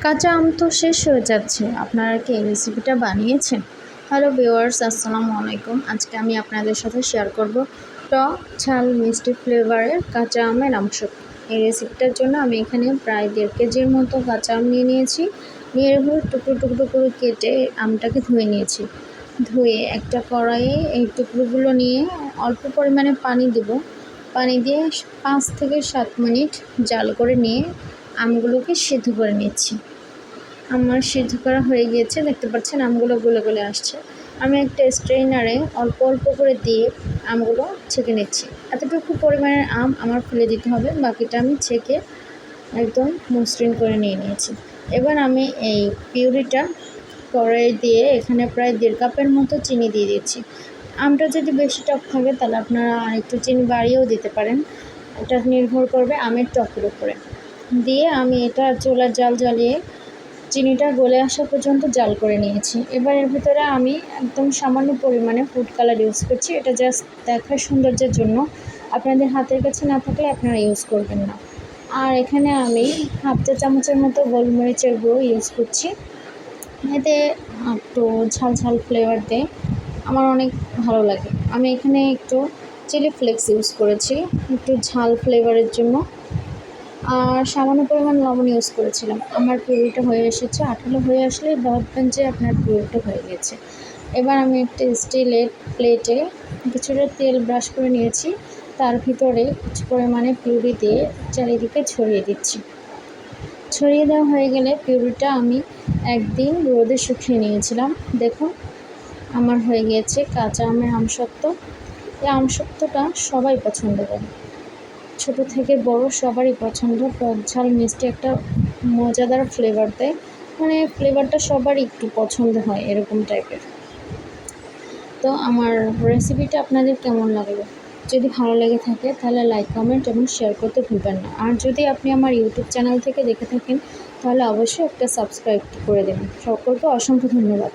কাঁচা আম তো শেষ হয়ে যাচ্ছে। আপনারা কি এই রেসিপিটা বানিয়েছেন? হ্যালো ভিউয়ার্স, আসসালামু আলাইকুম। আজকে আমি আপনাদের সাথে শেয়ার করব টক ঝাল মিষ্টি ফ্লেভারের কাঁচা আমের আমসত্ব। এই রেসিপিটার জন্য আমি এখানে প্রায় 1.5 কেজির মতো কাঁচা আম নিয়ে নিয়েছি। নিয়ে এভাবে টুকরো টুকরো করে কেটে আমটাকে ধুয়ে নিয়েছি। ধুয়ে একটা কড়াইয়ে এই টুকরোগুলো নিয়ে অল্প পরিমাণে পানি দেব। পানি দিয়ে 5 থেকে 7 মিনিট জাল করে নিয়ে আমগুলোকে সিদ্ধ করে নিচ্ছি। আমার সিদ্ধ করা হয়ে গিয়েছে, দেখতে পাচ্ছেন আমগুলো গলে গলে আসছে। আমি একটা স্ট্রেনারে অল্প অল্প করে দিয়ে আমগুলো ছেঁকে নিচ্ছি। এতটুকু পরিমাণের আম আমার ফেলে দিতে হবে, বাকিটা আমি ছেঁকে একদম মসৃণ করে নিয়ে নিয়েছি। এবার আমি এই পিউরিটা কড়াই দিয়ে এখানে প্রায় 1.5 কাপের মতো চিনি দিয়ে দিচ্ছি। আমটা যদি বেশি টক থাকে তাহলে আপনারা আরেকটু চিনি বাড়িয়েও দিতে পারেন, এটা নির্ভর করবে আমের টকের উপরে। দিয়ে আমি এটা চুলার জাল জ্বালিয়ে চিনিটা গলে আসা পর্যন্ত জাল করে নিয়েছি। এবার এর ভিতরে আমি একদম সামান্য পরিমাণে ফুড কালার ইউজ করছি। এটা জাস্ট দেখার সৌন্দর্যের জন্য, আপনাদের হাতের কাছে না থাকলে আপনারা ইউজ করবেন না। আর এখানে আমি হাফ চা চামচের মতো গোলমরিচের গুঁড়ো ইউজ করছি। এতে একটু ঝাল ঝাল ফ্লেভার দেয়, আমার অনেক ভালো লাগে। আমি এখানে একটু চিলি ফ্লেক্স ইউজ করেছি একটু ঝাল ফ্লেভারের জন্য, আর সামান্য পরিমাণ লবণ ইউজ করেছিলাম। আমার পিউরিটা হয়ে এসেছে, আঠালো হয়ে আসলে ভাববেন যে আপনার পিউরিটা হয়ে গেছে। এবার আমি একটা স্টিলের প্লেটে কিছুটা তেল ব্রাশ করে নিয়েছি, তার ভিতরে কিছু পরিমাণে পিউরি দিয়ে চারিদিকে ছড়িয়ে দিচ্ছি। ছড়িয়ে দেওয়া হয়ে গেলে পিউরিটা আমি একদিন রোদে শুকিয়ে নিয়েছিলাম। দেখুন আমার হয়ে গিয়েছে কাঁচা আমের আমসত্ব। এই আমসত্বটা সবাই পছন্দ করে, ছোট থেকে বড় সবারই পছন্দ। টক ঝাল মিষ্টি একটা মজাদার ফ্লেভার দেয়, মানে ফ্লেভারটা সবারই একটু পছন্দ হয় এরকম টাইপের। তো আমার রেসিপিটা আপনাদের কেমন লাগলো? যদি ভালো লেগে থাকে তাহলে লাইক, কমেন্ট এবং শেয়ার করতে ভুলবেন না। আর যদি আপনি আমার ইউটিউব চ্যানেল থেকে দেখে থাকেন তাহলে অবশ্যই একটা সাবস্ক্রাইব করে দেবেন। সকলকে অসংখ্য ধন্যবাদ।